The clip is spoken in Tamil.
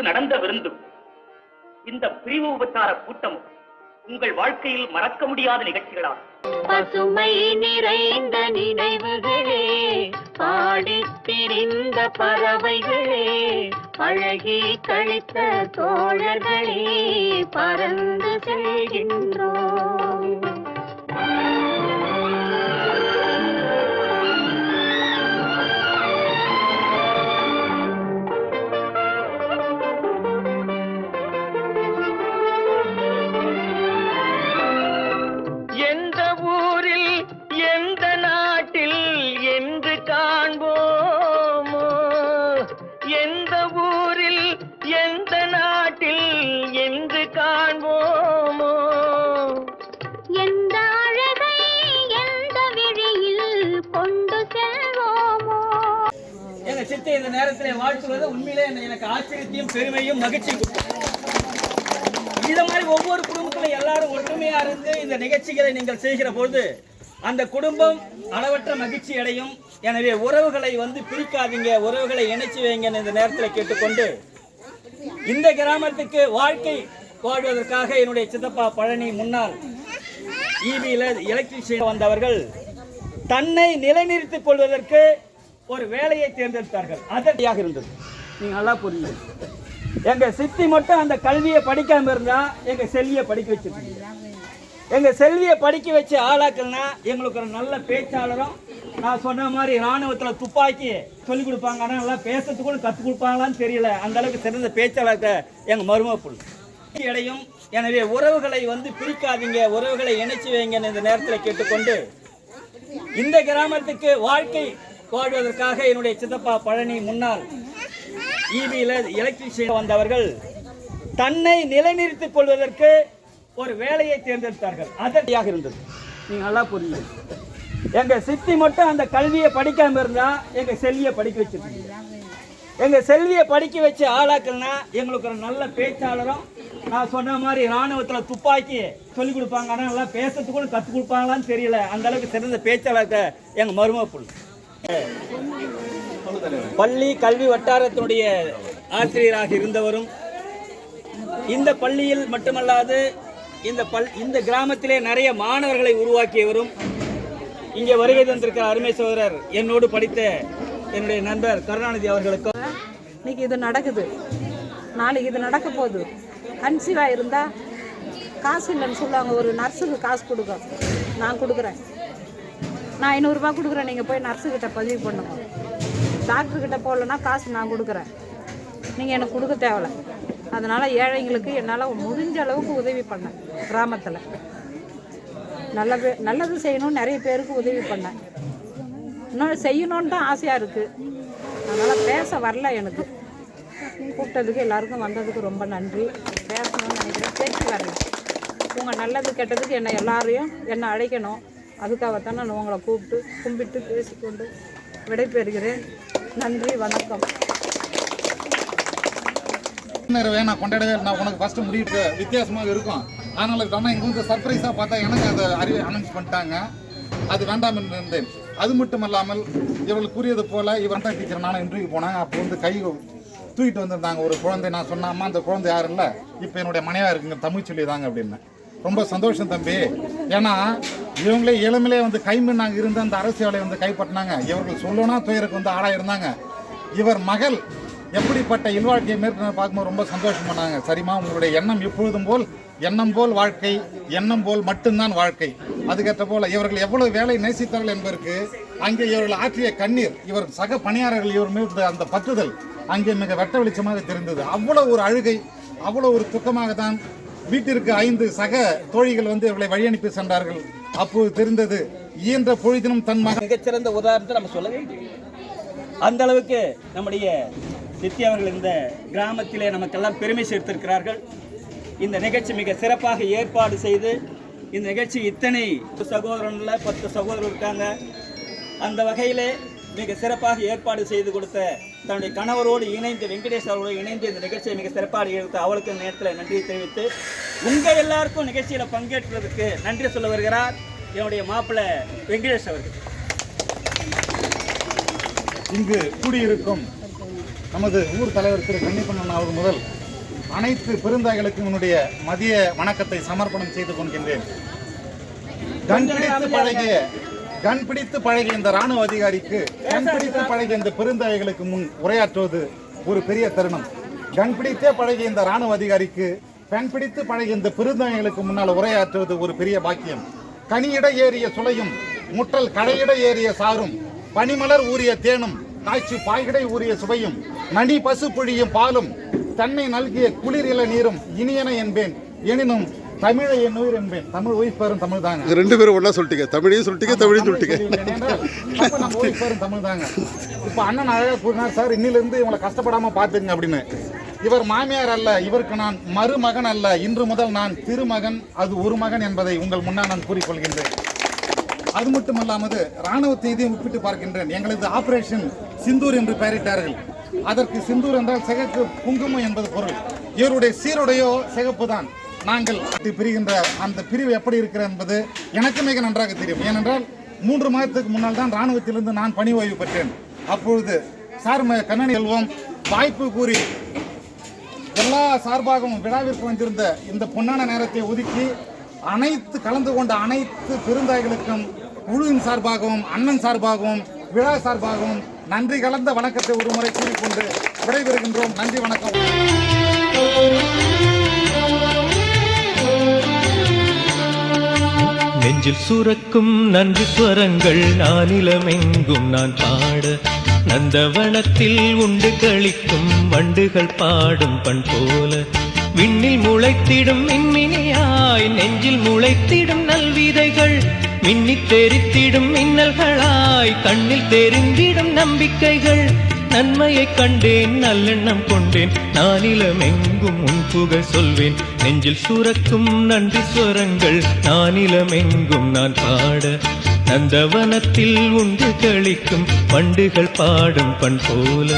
நடந்த விருந்தும் இந்த பிரிவு உபச்சார கூட்டமும் உங்கள் வாழ்க்கையில் மறக்க முடியாத நிகழ்ச்சிகளாகும். பசுமை நிறைந்த நினைவுகளே, பாடித் திரிந்த பறவைகளே, பழகி கழித்த தோழர்களே, பறந்து செல்கின்றோம். இந்த நேரத்தில் வாழ்த்துவது உண்மையிலே எனக்கு ஆச்சரியத்தையும் பெருமையும் மகிழ்ச்சியும். இத மாதிரி ஒவ்வொரு குடும்பத்திலும் எல்லாரும் ஒற்றுமையா இருந்து இந்த நிகழ்ச்சிகளை நீங்கள் செய்கிற போது அந்த குடும்பம் அளவற்ற மகிழ்ச்சி அடையும். எனவே உறவுகளை பிரிக்காதீங்க, உறவுகளை இணைச்சு வைங்க இந்த நேரத்தில் கேட்டுக்கொண்டு, இந்த கிராமத்துக்கு வாழ்க்கை வாழ்வதற்காக என்னுடைய சித்தப்பா பழனி முன்னாள் ஈபியில எலக்ட்ரிஷியன் வந்தவர்கள் தன்னை நிலைநிறுத்திக் கொள்வதற்கு ஒரு வேலையை தேர்ந்தெடுத்தார்கள். அதற்காக இருந்தது. நீங்க நல்லா புரியுது. எங்க சித்தி மட்டும் அந்த கல்வியை படிக்காம இருந்தா எங்க செல்வியை படிக்க வச்சிருக்கீங்க. எங்க செல்வியை படிக்க வச்சு ஆளாக்கல்னா எங்களுக்கு ஒரு நல்ல பேச்சாளரும், நான் சொன்ன மாதிரி ராணுவத்தில் துப்பாக்கி சொல்லிக் கொடுப்பாங்க, ஆனால் நல்லா பேசுறதுக்கு கற்றுக் கொடுப்பாங்களான்னு தெரியல. அந்த அளவுக்கு சிறந்த பேச்சாளர் எங்க மருமப்புள் இடையும். எனவே உறவுகளை பிரிக்காதீங்க, உறவுகளை இணைச்சு வைங்க இந்த நேரத்தில் கேட்டுக்கொண்டு, இந்த கிராமத்துக்கு வாழ்க்கை வாழ்வதற்காக என்னுடைய சித்தப்பா பழனி முன்னாள் ஈபியில எலக்ட்ரிஷியன் வந்தவர்கள் தன்னை நிலைநிறுத்திக் கொள்வதற்கு ஒரு வேலையை தேர்ந்தெடுத்தார்கள். அதற்காக இருந்தது. நீங்க நல்லா புரியுது. எங்க சித்தி மட்டும் அந்த கல்வியை படிக்காம இருந்தா எங்க செல்வியை படிக்க வச்சிருக்கீங்க. எங்க செல்வியை படிக்க வச்சு ஆளாக்கல்னா எங்களுக்கு ஒரு நல்ல பேச்சாளரும், நான் சொன்ன மாதிரி ராணுவத்தில் துப்பாக்கி சொல்லிக் கொடுப்பாங்க, ஆனால் நல்லா பேசுறதுக்கு கற்றுக் கொடுப்பாங்களான்னு தெரியல. அந்த அளவுக்கு சிறந்த பேச்சாளர் எங்க மருமப்புள். பள்ளி கல்வி வட்டாரத்தினுடைய ஆசிரியராக இருந்தவரும், இந்த பள்ளியில் மட்டுமல்லாது இந்த கிராமத்திலே நிறைய மாணவர்களை உருவாக்கியவரும், இங்கே வருகை தந்திருக்கிற அருமை சகோதரர் என்னோடு படித்த என்னுடைய நண்பர் கருணாநிதி அவர்களுக்கும் இன்னைக்கு இது நடக்குது, நாளைக்கு இது நடக்க போகுது. கன்சீவாக இருந்தால் காசு இல்லைன்னு சொல்லுவாங்க. ஒரு நர்ஸுக்கு காசு கொடுக்க நான் கொடுக்குறேன். நான் 500 ரூபா கொடுக்குறேன், நீங்கள் போய் நர்ஸுக்கிட்ட பதிவு பண்ணுங்க. டாக்டர்கிட்ட போகலன்னா காசு நான் கொடுக்குறேன், நீங்கள் எனக்கு கொடுக்க தேவையில்ல. அதனால் ஏழைங்களுக்கு என்னால் முடிஞ்ச அளவுக்கு உதவி பண்ணேன். கிராமத்தில் நல்லது செய்யணும்னு நிறைய பேருக்கு உதவி பண்ணேன். இன்னொன்று செய்யணுன்னு தான் ஆசையாக இருக்குது. அதனால் பேச வரல. எனக்கு கூப்பிட்டதுக்கு எல்லாருக்கும் வந்ததுக்கு ரொம்ப நன்றி. பேசணும்னு நினைக்கிறேன், பேச்சு வரல. உங்கள் நல்லது கெட்டதுக்கு என்னை அழைக்கணும். அதுக்காகத்தான் நான் உங்களை கூப்பிட்டு கும்பிட்டு பேசிக்கொண்டு விடைபெறுகிறேன். நன்றி, வணக்கம். நான் கொண்டாடவே நான் உனக்கு ஃபஸ்ட்டு முடிவு வித்தியாசமாக இருக்கும். அதனால ஆனால் இங்கே சர்ப்ரைஸாக பார்த்தா எனக்கு அதை அனௌன்ஸ் பண்ணிட்டாங்க. அது வேண்டாம் என்று இருந்தேன். அது மட்டும் இல்லாமல் இவர்கள் கூறியது போல் இவன் தான் டீச்சர் நானும் இன்டர்வியூ போனாங்க. அப்போ கை தூக்கிட்டு வந்திருந்தாங்க ஒரு குழந்தை. நான் சொன்னேன், அம்மா அந்த குழந்தை யாரும் இல்லை, இப்போ என்னுடைய மனைவியாக இருக்குங்க, தமிழ் சொல்லிதாங்க அப்படின்னு. ரொம்ப சந்தோஷம் தம்பி. ஏன்னா இவங்களே இளமையிலே கைமின்னாங்க இருந்த அந்த அரசியலை கைப்பற்றினாங்க. இவர்கள் சொல்லணும்னா துயருக்கு ஆடாக இருந்தாங்க. இவர் மகள் எப்படிப்பட்ட இல்வாழ்க்கையை மேற்கொண்டு பார்க்கும்போது ரொம்ப சந்தோஷம் பண்ணாங்க. சரிம்மா, உங்களுடைய எண்ணம் எப்பொழுதும் போல் எண்ணம் போல் வாழ்க்கை, எண்ணம் போல் மட்டும்தான் வாழ்க்கை. அதுக்கேற்ற போல் இவர்கள் எவ்வளவு வேலை நேசித்தார்கள் என்பதற்கு அங்கே இவர்கள் ஆற்றிய கண்ணீர், இவர் சக பணியாளர்கள் இவர் மீது அந்த பற்றுதல் அங்கே மிக வெட்ட வெளிச்சமாக தெரிந்தது. அவ்வளோ ஒரு அழுகை, அவ்வளோ ஒரு துக்கமாக தான் வீட்டிற்கு 5 சக தோழிகள் இவர்களை வழி அனுப்பி சென்றார்கள். அப்போது தெரிந்தது இயன்ற பொழுதினும் தன் மகன். மிகச்சிறந்த உதாரணத்தை நம்ம சொல்ல வேண்டும். அந்த அளவுக்கு நம்முடைய சித்தி அவர்கள் இந்த கிராமத்திலே நமக்கெல்லாம் பெருமை சேர்த்திருக்கிறார்கள். இந்த நிகழ்ச்சி மிக சிறப்பாக ஏற்பாடு செய்து இந்த நிகழ்ச்சி இத்தனை சகோதரன்ல 10 சகோதரர் இருக்காங்க. அந்த வகையிலே மிக சிறப்பாக ஏற்பாடு செய்து கொடுத்த தன்னுடைய கணவரோடு இணைந்து வெங்கடேஷ் அவரோடு இணைந்து இந்த நிகழ்ச்சியை மிக சிறப்பாக எடுத்து அவளுக்கு நேரத்தில் நன்றியை தெரிவித்து உங்கள் எல்லாருக்கும் நிகழ்ச்சியில் பங்கேற்றதுக்கு நன்றி சொல்ல வருகிறார் என்னுடைய மாப்பிள்ளை வெங்கடேஷ் அவர்கள். இங்கு கூடியிருக்கும் நமது ஊர் தலைவர் திரு கன்னிப்பண்ணன் அவர்கள் முதல் அனைத்து பெருந்தாய்களுக்கும் என்னுடைய மதிய வணக்கத்தை சமர்ப்பணம் செய்து கொள்கின்றேன். கண் பிடித்து பழகிய இந்த ராணுவ அதிகாரிக்கு கண் பிடித்து பழகிய இந்த பெருந்தாய்களுக்கு முன் உரையாற்றுவது ஒரு பெரிய தருணம். கண் பிடித்தே பழகிய இந்த ராணுவ அதிகாரிக்கு பெண் பிடித்து பழகிய இந்த பெருந்தாய்களுக்கு முன்னால் உரையாற்றுவது ஒரு பெரிய பாக்கியம். கனியிட ஏறிய சுளையும் முற்றல் கடையிட ஏறிய சாரும் பனிமலர் ஊறிய தேனும் காய்ச்சி பாய்கிடை ஊறிய சுவையும் நனி பசு பொழியும் பாலும் தன்னை நல்கிய குளிர் இள நீரும் இனியன என்பேன் எனினும் தமிழை என் உயிர் என்பேன். தமிழ் உயிர் பேரும் தமிழ் தாங்க. ரெண்டு பேரும் ஒண்ணா சொல்லிட்டீங்க, தமிழையும் சொல்லிட்டீங்க தமிழையும் சொல்லிட்டீங்க. நம்ம உயிர் பேரும் தமிழ் தாங்க. இப்ப அண்ணன் அழகா கூறினார், சார் இன்னிலிருந்து இவங்களை கஷ்டப்படாம பாத்துங்க அப்படின்னு. இவர் மாமியார் அல்ல, இவருக்கு நான் மருமகன் அல்ல, இன்று முதல் நான் திருமகன், அது ஒரு மகன் என்பதை உங்கள் முன்னால் நான் கூறிக்கொள்கின்றேன். அது மட்டுமல்லாமல் ராணுவத்தை இதையும் ஒப்பிட்டு பார்க்கின்றேன். எங்களது ஆபரேஷன் சிந்தூர் என்று பெயரிட்டார்கள். அதற்கு சிந்தூர் என்றால் சிகப்பு குங்குமம் என்பது பொருள். இவருடைய சீருடையோ சிகப்பு தான். நாங்கள் பிரிகின்ற அந்த பிரிவு எப்படி இருக்கிறது என்பது எனக்கு மிக நன்றாக தெரியும். ஏனென்றால் 3 மாதத்துக்கு முன்னால் தான் ராணுவத்திலிருந்து நான் பணி ஓய்வு பெற்றேன். அப்பொழுது சார் கண்ணனி செல்வம் வாய்ப்பு கூறி எல்லா சார்பாகவும் விழாவிற்கு வந்திருந்த இந்த பொன்னான நேரத்தை ஒதுக்கி அனைத்து கலந்து கொண்ட அனைத்து பெருந்தாய்களுக்கும் குழுவின் சார்பாகவும் அண்ணன் சார்பாகவும் விழா சார்பாகவும் நன்றி கலந்த வணக்கத்தை ஒரு முறை கூறிக்கொண்டு விடைபெறுகின்றோம். நன்றி, வணக்கம். நெஞ்சில் சுரக்கும் நன்றி ஸ்வரங்கள் நானிலமெங்கும் நான் பாட நந்தவனத்தில் உண்டு களிக்கும் வண்டுகள் பாடும் பண் போல விண்ணில் முளைத்திடும் மின்மினியாய் நெஞ்சில் முளைத்திடும் நல்விதைகள் மின்னித் தெரித்திடும் மின்னல்களாய் கண்ணில் தெரிந்திடும் நம்பிக்கைகள் நன்மையைக் கண்டேன் நல்லெண்ணம் கொண்டேன் நானிலமெங்கும் உன் புகழ் சொல்வேன் நெஞ்சில் சுரக்கும் நன்றி ஸ்வரங்கள் நானிலமெங்கும் நான் பாட நந்தவனத்தில் உண்டு களிக்கும் வண்டுகள் பாடும் பண் போல